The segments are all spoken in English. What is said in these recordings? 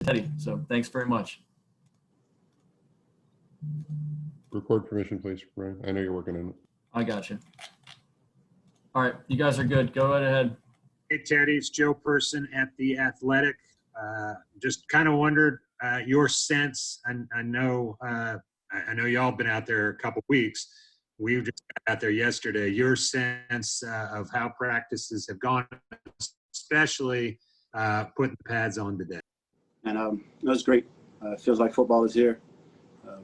Teddy. So thanks very much. Record permission, please, Brian. I know you're working on it. I got you. All right, you guys are good. Go right ahead. Hey, Teddy, it's Joe Person at The Athletic. Just kind of wondered your sense. I know y'all been out there a couple weeks. We just got out there yesterday. Your sense of how practices have gone, especially putting the pads on today. And it was great. It feels like football is here.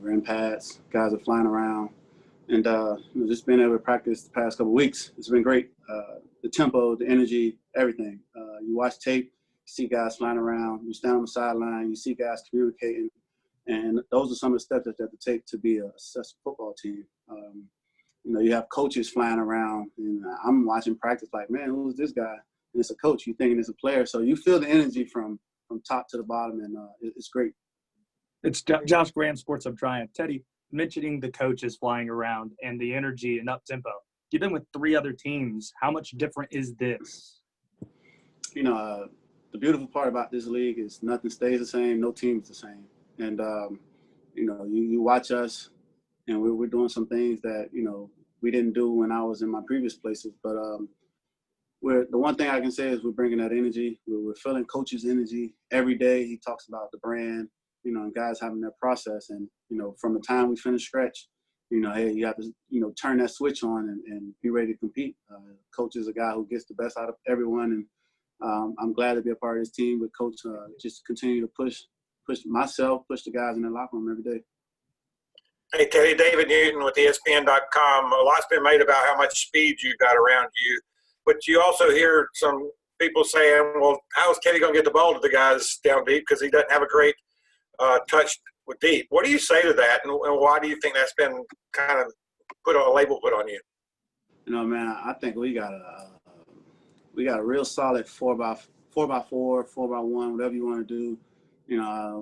We're in pads. Guys are flying around. And just being able to practice the past couple weeks, it's been great. The tempo, the energy, everything. You watch tape, you see guys flying around. You stand on the sideline, you see guys communicating. And those are some of the steps that you have to take to be a successful football team. You have coaches flying around. And I'm watching practice like, man, who's this guy? And it's a coach. You thinking it's a player. So you feel the energy from top to the bottom, and it's great. It's Josh Graham, Sports Hub Giant. Teddy, mentioning the coaches flying around and the energy and up-tempo. You've been with 3 other teams. How much different is this? The beautiful part about this league is nothing stays the same, no team is the same. And, you watch us, and we're doing some things that, we didn't do when I was in my previous places. But the one thing I can say is we're bringing that energy. We're feeling coach's energy every day. He talks about the brand, and guys having their process. And, from the time we finish stretch, hey, you have to, turn that switch on and be ready to compete. Coach is a guy who gets the best out of everyone. And I'm glad to be a part of this team with Coach, just continue to push myself, push the guys in the locker room every day. Hey, Teddy, David Newton with ESPN.com. A lot's been made about how much speed you got around you. But you also hear some people saying, well, how is Teddy going to get the ball to the guys down deep because he doesn't have a great touch with deep? What do you say to that, and why do you think that's been kind of put a label put on you? Man, I think we got a real solid 4x4, 4x1, whatever you want to do.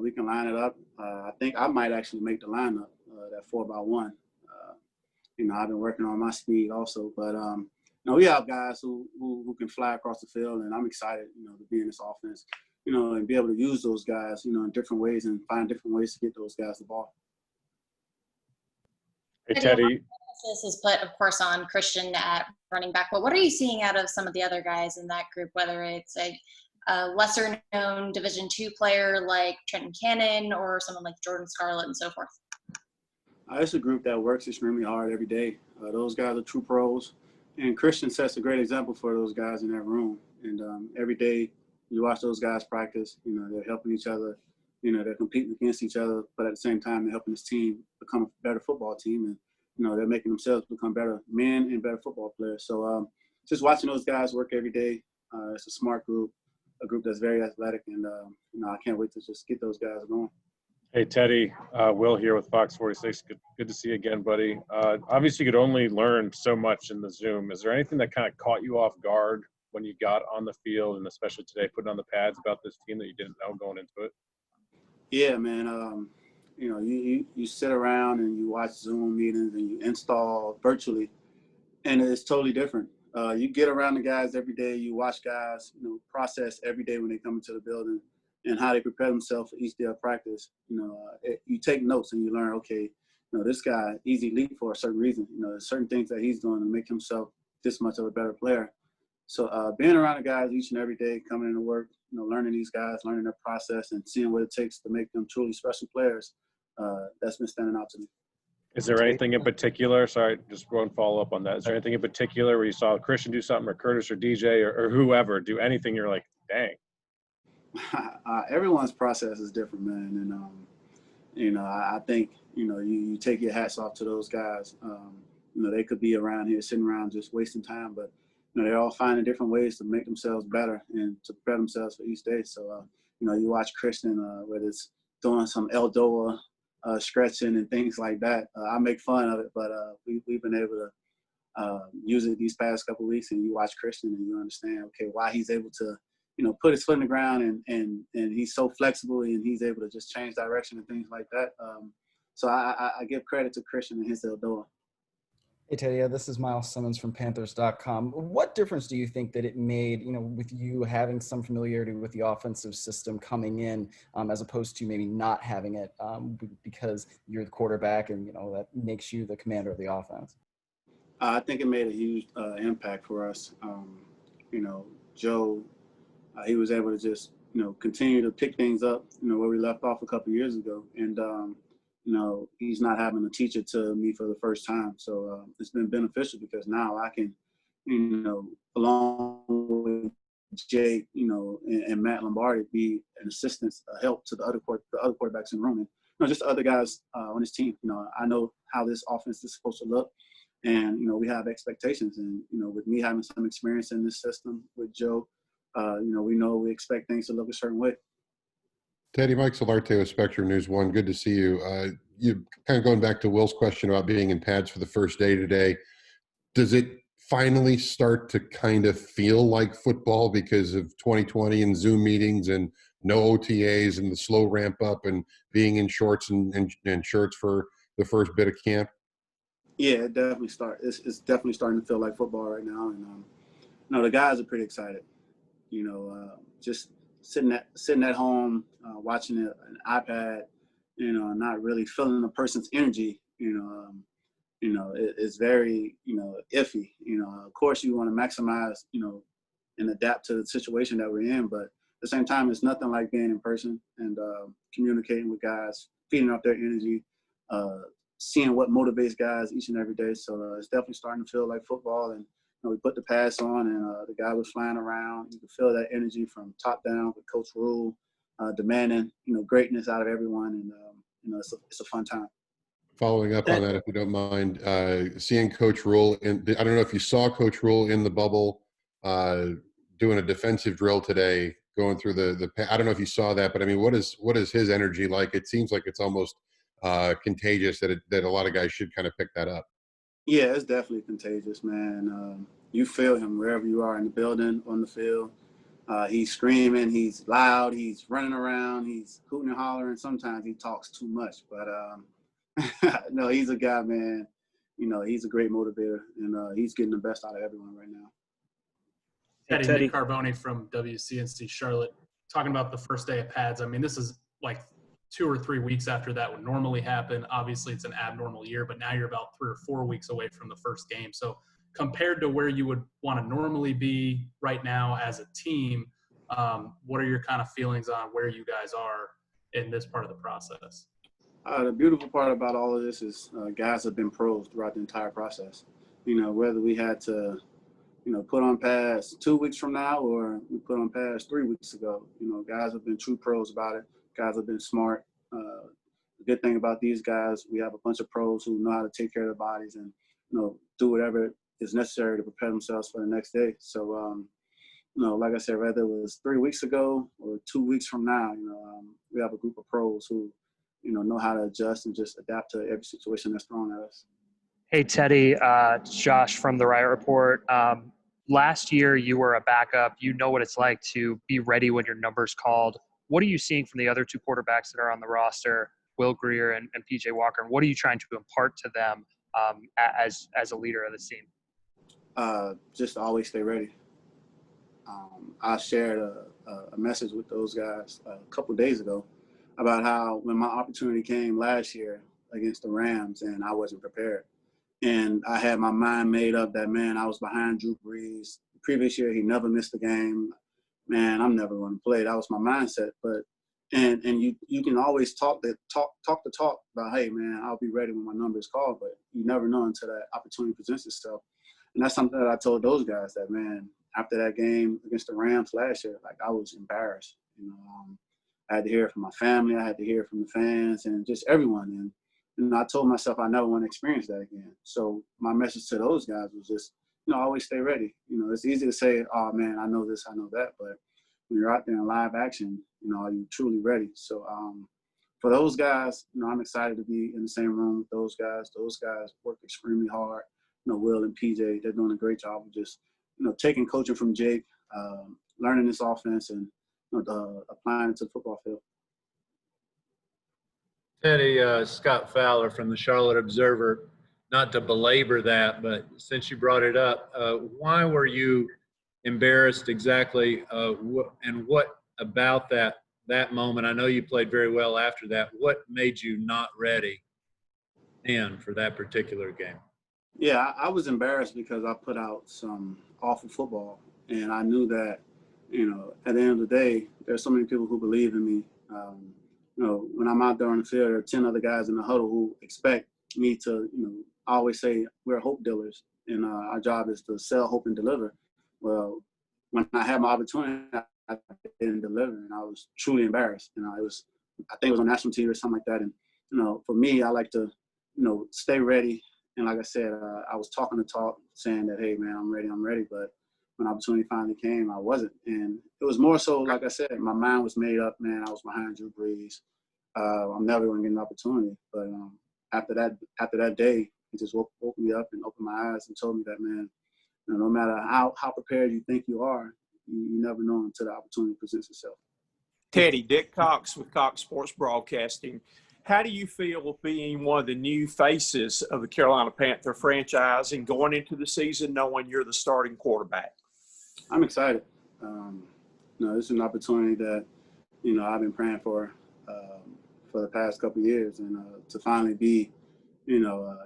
We can line it up. I think I might actually make the lineup, that 4x1. I've been working on my speed also, but we have guys who can fly across the field, and I'm excited, to be in this offense, and be able to use those guys, in different ways and find different ways to get those guys the ball. Hey, Teddy. This is put, of course, on Christian at running back, but what are you seeing out of some of the other guys in that group, whether it's a lesser-known Division II player like Trenton Cannon or someone like Jordan Scarlett and so forth? It's a group that works extremely hard every day. Those guys are true pros. And Christian sets a great example for those guys in that room. And every day you watch those guys practice, they're helping each other, they're competing against each other, but at the same time, they're helping this team become a better football team. And, they're making themselves become better men and better football players. So just watching those guys work every day, it's a smart group, a group that's very athletic. And, I can't wait to just get those guys going. Hey, Teddy, Will here with Fox 46. Good to see you again, buddy. Obviously, you could only learn so much in the Zoom. Is there anything that kind of caught you off guard when you got on the field, and especially today putting on the pads about this team that you didn't know going into it? Yeah, man. You sit around and you watch Zoom meetings and you install virtually, and it's totally different. You get around the guys every day. You watch guys, process every day when they come into the building, and how they prepare themselves for each day of practice. You take notes and you learn, okay, this guy, he's elite for a certain reason. There's certain things that he's doing to make himself this much of a better player. So being around the guys each and every day, coming into work, learning these guys, learning their process, and seeing what it takes to make them truly special players, that's been standing out to me. Is there anything in particular, sorry, just one follow-up on that. Is there anything in particular where you saw Christian do something, or Curtis or DJ or whoever do anything you're like, dang? Everyone's process is different, man. And, I think, you take your hats off to those guys. They could be around here sitting around just wasting time, but, they're all finding different ways to make themselves better and to prepare themselves for each day. So, you watch Christian, whether it's doing some Eldoa stretching and things like that. I make fun of it, but we've been able to use it these past couple of weeks, and you watch Christian and you understand, okay, why he's able to, put his foot in the ground and he's so flexible and he's able to just change direction and things like that. So I give credit to Christian and his Eldoa. Hey, Teddy, this is Miles Simmons from Panthers.com. What difference do you think that it made, with you having some familiarity with the offensive system coming in, as opposed to maybe not having it, because you're the quarterback and, that makes you the commander of the offense? I think it made a huge impact for us. Joe, he was able to just, continue to pick things up, where we left off a couple of years ago. And, he's not having to teach it to me for the first time. So it's been beneficial because now I can, along with Jake, and Matt Lombardi, be an assistant, a help to the other quarterbacks in the room, and just the other guys on his team. I know how this offense is supposed to look, and we have expectations. And with me having some experience in this system with Joe, we expect things to look a certain way. Teddy, Mike Solarte with Spectrum News 1. Good to see you. You kind of going back to Will's question about being in pads for the first day today. Does it finally start to kind of feel like football because of 2020 and Zoom meetings and no OTAs and the slow ramp up and being in shorts and shirts for the first bit of camp? Yeah, it definitely it's definitely starting to feel like football right now. And the guys are pretty excited. Just sitting at home, watching an iPad, not really feeling the person's energy, it's very, iffy. Of course you want to maximize, and adapt to the situation that we're in, but at the same time, it's nothing like being in person and communicating with guys, feeding off their energy, seeing what motivates guys each and every day. So it's definitely starting to feel like football. And we put the pass on, and the guy was flying around. You could feel that energy from top down with Coach Rule, demanding, greatness out of everyone. And, it's a fun time. Following up on that, if you don't mind, seeing Coach Rule, I don't know if you saw Coach Rule in the bubble doing a defensive drill today, going through I don't know if you saw that, but I mean, what is his energy like? It seems like it's almost contagious that a lot of guys should kind of pick that up. Yeah, it's definitely contagious, man. You feel him wherever you are in the building, on the field. He's screaming, he's loud, he's running around, he's hooting and hollering. Sometimes he talks too much, but no, he's a guy, man. He's a great motivator, and he's getting the best out of everyone right now. Teddy. Nick Carboni from WCNC Charlotte, talking about the first day of pads. I mean, this is like 2 or 3 weeks after that would normally happen. Obviously, it's an abnormal year, but now you're about 3 or 4 weeks away from the first game. So compared to where you would want to normally be right now as a team, what are your kind of feelings on where you guys are in this part of the process? The beautiful part about all of this is guys have been pros throughout the entire process. Whether we had to, put on pads 2 weeks from now or we put on pads 3 weeks ago, guys have been true pros about it. Guys have been smart. The good thing about these guys, we have a bunch of pros who know how to take care of their bodies and, do whatever is necessary to prepare themselves for the next day. So, like I said, whether it was 3 weeks ago or 2 weeks from now, we have a group of pros who, know how to adjust and just adapt to every situation that's thrown at us. Hey, Teddy, it's Josh from the Riot Report. Last year, you were a backup. You know what it's like to be ready when your number's called. What are you seeing from the other 2 quarterbacks that are on the roster, Will Greer and PJ Walker? And what are you trying to impart to them as a leader of the team? Just always stay ready. I shared a message with those guys a couple of days ago about how when my opportunity came last year against the Rams and I wasn't prepared. And I had my mind made up that, man, I was behind Drew Brees. The previous year, he never missed a game. Man, I'm never going to play. That was my mindset. But and you can always talk the talk about, hey, man, I'll be ready when my number is called. But you never know until that opportunity presents itself. And that's something that I told those guys that, man, after that game against the Rams last year, like I was embarrassed. I had to hear it from my family. I had to hear it from the fans and just everyone. And I told myself I never want to experience that again. So my message to those guys was just, always stay ready. It's easy to say, oh, man, I know this, I know that. But when you're out there in live action, are you truly ready? So for those guys, I'm excited to be in the same room with those guys. Those guys work extremely hard. Will and PJ, they're doing a great job of just, taking coaching from Jake, learning this offense and applying it to the football field. Teddy, Scott Fowler from the Charlotte Observer. not to belabor that, but since you brought it up, why were you embarrassed exactly, and what about that moment? I know you played very well after that. What made you not ready and for that particular game? Yeah, I was embarrassed because I put out some awful football, and I knew that, at the end of the day, there's so many people who believe in me. When I'm out there on the field, there are 10 other guys in the huddle who expect me to, I always say we're hope dealers, and our job is to sell hope and deliver. Well, when I had my opportunity, I didn't deliver, and I was truly embarrassed. I think it was on national TV or something like that. And, for me, I like to, stay ready. And like I said, I was talking the talk, saying that, hey, man, I'm ready. But when opportunity finally came, I wasn't. And it was more so, like I said, my mind was made up, man. I was behind Drew Brees. I'm never going to get an opportunity. But after that day, he just woke me up and opened my eyes and told me that, man, no matter how prepared you think you are, you never know until the opportunity presents itself. Teddy, Dick Cox with Cox Sports Broadcasting. How do you feel being one of the new faces of the Carolina Panther franchise and going into the season knowing you're the starting quarterback? I'm excited. This is an opportunity that, I've been praying for the past couple of years. And to finally be,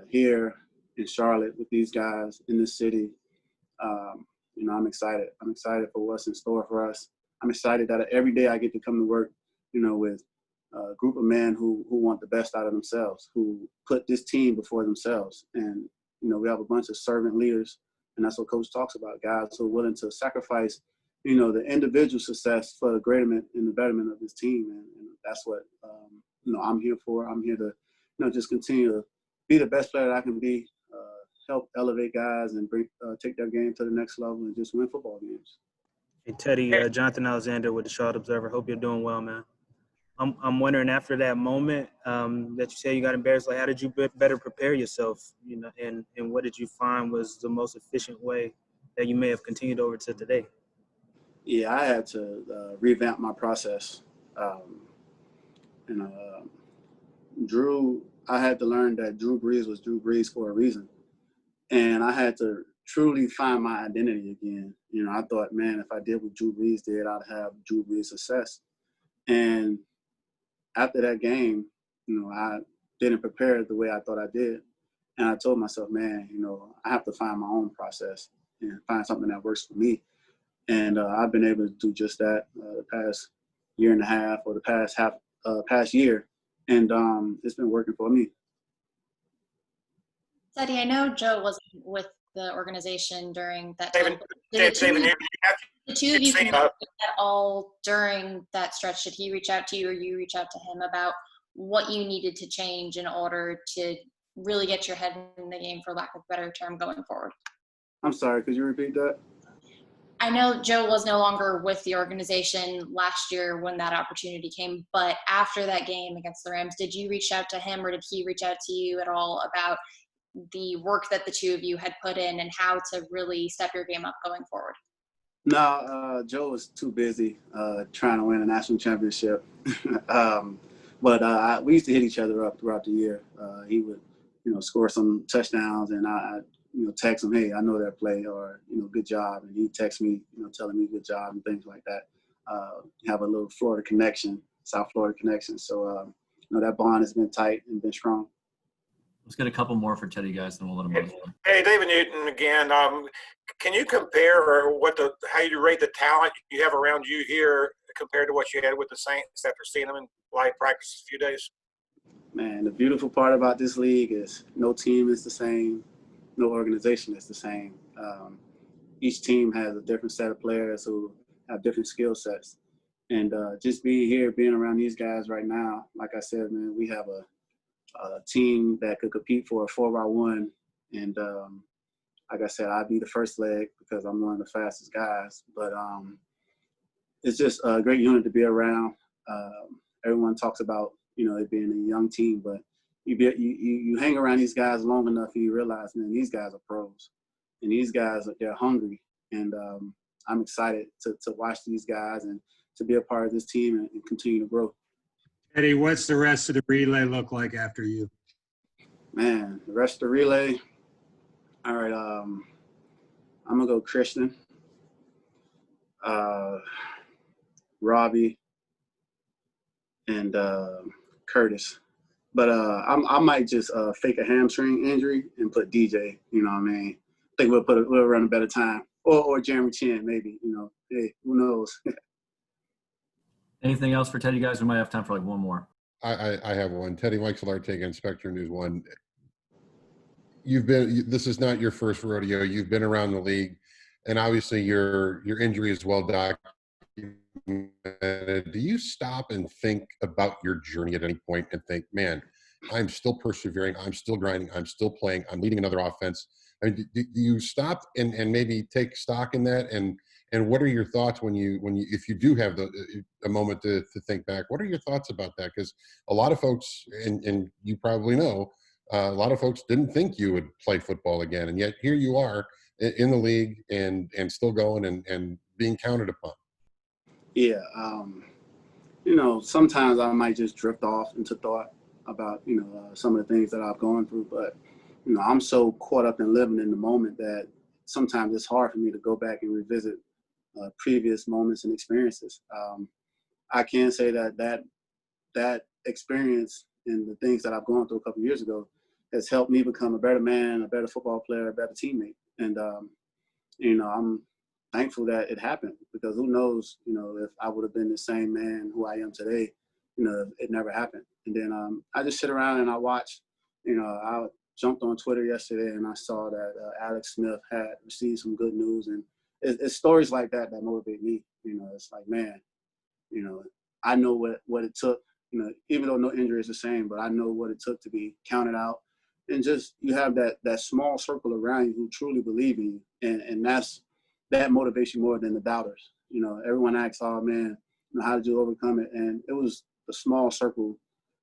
here in Charlotte with these guys in this city, I'm excited. I'm excited for what's in store for us. I'm excited that every day I get to come to work, with a group of men who want the best out of themselves, who put this team before themselves. And, we have a bunch of servant leaders, and that's what Coach talks about, guys who are willing to sacrifice, the individual success for the betterment and the betterment of this team. And that's what, I'm here for. I'm here to, just continue to be the best player that I can be, help elevate guys and take their game to the next level and just win football games. Hey, Teddy, Jonathan Alexander with the Charlotte Observer. Hope you're doing well, man. I'm wondering, after that moment that you say you got embarrassed, like, how did you better prepare yourself, and what did you find was the most efficient way that you may have continued over to today? Yeah, I had to revamp my process. I had to learn that Drew Brees was Drew Brees for a reason. And I had to truly find my identity again. I thought, man, if I did what Drew Brees did, I'd have Drew Brees success. And after that game, I didn't prepare the way I thought I did. And I told myself, man, I have to find my own process and find something that works for me. And I've been able to do just that the past year and a half, or the past year. And it's been working for me. Teddy, I know Joe wasn't with the organization during that time. David, the two of you connect at all during that stretch? Did he reach out to you, or you reach out to him about what you needed to change in order to really get your head in the game, for lack of a better term, going forward? I'm sorry, could you repeat that? I know Joe was no longer with the organization last year when that opportunity came, but after that game against the Rams, did you reach out to him, or did he reach out to you at all about the work that the two of you had put in and how to really step your game up going forward? No, Joe was too busy trying to win a national championship. But we used to hit each other up throughout the year. He would, score some touchdowns, and I text him, hey, I know that play, or, good job. And he'd text me, telling me good job and things like that. Have a little Florida connection, South Florida connection. So, that bond has been tight and been strong. Let's get a couple more for Teddy, guys, and we'll let him go. Hey, David Newton again. Can you compare how you rate the talent you have around you here compared to what you had with the Saints after seeing them in live practice a few days? Man, the beautiful part about this league is no team is the same, no organization is the same. Each team has a different set of players who have different skill sets. And just being here, being around these guys right now, like I said, man, we have a team that could compete for a 4x1. And like I said, I'd be the first leg because I'm one of the fastest guys. But it's just a great unit to be around. Everyone talks about, it being a young team, but you hang around these guys long enough and you realize, man, these guys are pros. And these guys, they're hungry. And I'm excited to watch these guys and to be a part of this team and continue to grow. Eddie, what's the rest of the relay look like after you? Man, the rest of the relay. All right, I'm gonna go Christian, Robbie, and Curtis. But I might just fake a hamstring injury and put DJ. You know what I mean? I think we'll run a better time, or Jeremy Chin maybe. You know, hey, who knows? Anything else for Teddy, guys? We might have time for like one more. I have one. Teddy Mike Solarte against Spectrum News 1. This is not your first rodeo. You've been around the league, and obviously your injury is well documented. Do you stop and think about your journey at any point and think, man, I'm still persevering, I'm still grinding, I'm still playing, I'm leading another offense? I mean, do you stop and maybe take stock in that? And what are your thoughts when you if you do have a moment to think back? What are your thoughts about that? Because a lot of folks, and you probably know, a lot of folks didn't think you would play football again, and yet here you are in the league and still going and being counted upon. Yeah, you know, sometimes I might just drift off into thought about, you know, some of the things that I've gone through. But, you know, I'm so caught up in living in the moment that sometimes it's hard for me to go back and revisit previous moments and experiences. I can say that experience and the things that I've gone through a couple of years ago has helped me become a better man, a better football player, a better teammate. And, you know, I'm thankful that it happened, because who knows, you know, if I would have been the same man who I am today, you know, it never happened. And then I just sit around and I watch, you know, I jumped on Twitter yesterday and I saw that Alex Smith had received some good news. And it's stories like that motivate me. You know, it's like, man, you know, I know what it took, you know, even though no injury is the same, but I know what it took to be counted out. And just, you have that small circle around you who truly believe in you. And that motivates you more than the doubters. You know, everyone asks, oh man, you know, how did you overcome it? And it was a small circle,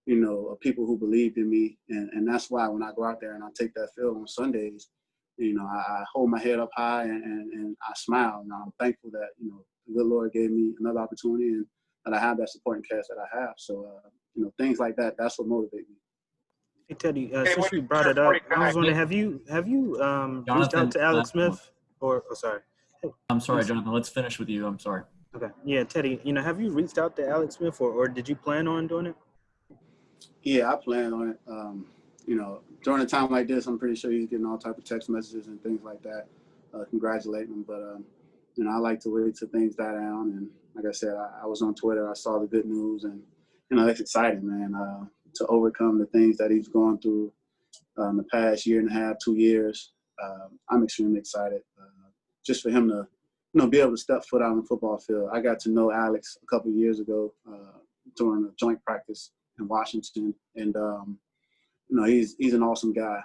you know, of people who believed in me. And that's why when I go out there and I take that field on Sundays, you know, I hold my head up high and I smile. And I'm thankful that, you know, the good Lord gave me another opportunity and that I have that supporting cast that I have. So, you know, things like that, that's what motivates me. Hey Teddy, since you brought it up, I was wondering, have you reached out to Alex Smith sorry. I'm sorry, Jonathan. Let's finish with you. I'm sorry. Okay. Yeah, Teddy, you know, have you reached out to Alex Smith or did you plan on doing it? Yeah, I plan on it. You know, during a time like this, I'm pretty sure he's getting all type of text messages and things like that, congratulating him. But, you know, I like to wait till things die down. And like I said, I was on Twitter. I saw the good news. And, you know, it's exciting, man, to overcome the things that he's gone through in the past year and a half, 2 years. I'm extremely excited just for him to, you know, be able to step foot out on the football field. I got to know Alex a couple of years ago during a joint practice in Washington. And, you know, he's an awesome guy.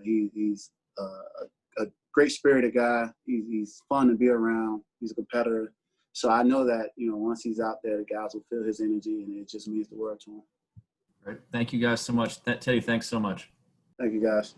He's a great-spirited guy. He's fun to be around. He's a competitor. So I know that, you know, once he's out there, the guys will feel his energy, and it just means the world to him. Great. Thank you guys so much. Teddy, thanks so much. Thank you, guys.